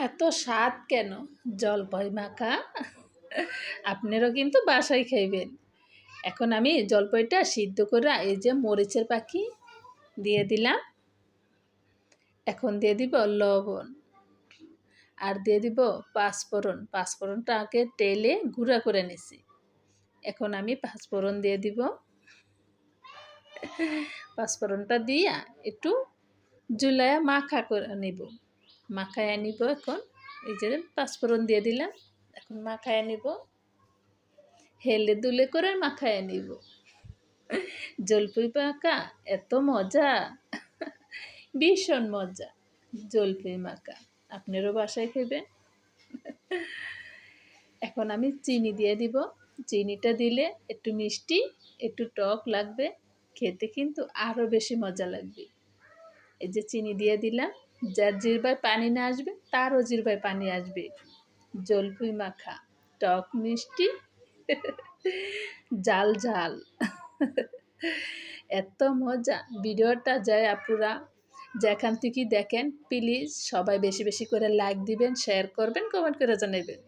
এত স্বাদ কেন জলপাই মাখা? আপনারাও কিন্তু বাসায় খাইবেন। এখন আমি জলপাইটা সিদ্ধ করে এই যে মরিচের পাখি দিয়ে দিলাম। এখন দিয়ে দিব লবণ আর দিয়ে দিব পাঁচফোড়ন। পাঁচফোড়নটা আগে তেলে গুঁড়া করে নিছি। এখন আমি পাঁচফোড়ন দিয়ে দিব। পাঁচফোড়নটা দিয়া একটু জুলাইয়া মাখা করে নিব। মাখায় নিব এখন। এই যে পাঁচফোড়ন দিয়ে দিলাম। এখন মাখায় নিব। হেলে দুলে করে মাখায় নিব। জলপাই মাখা এত মজা, ভীষণ মজা জলপাই মাখা। আপনারও বাসায় খাবেন। এখন আমি চিনি দিয়ে দিব। চিনিটা দিলে একটু মিষ্টি একটু টক লাগবে, খেতে কিন্তু আরও বেশি মজা লাগবে। এই যে চিনি দিয়ে দিলাম। যার জিহ্বায় পানি না আসবে তারও জিহ্বায় পানি আসবে। জলপাই মাখা টক মিষ্টি ঝাল ঝাল এত মজা। ভিডিওটা যায় আপুরা যেখান থেকে দেখেন প্লিজ সবাই বেশি বেশি করে লাইক দিবেন, শেয়ার করবেন, কমেন্ট করে জানাবেন।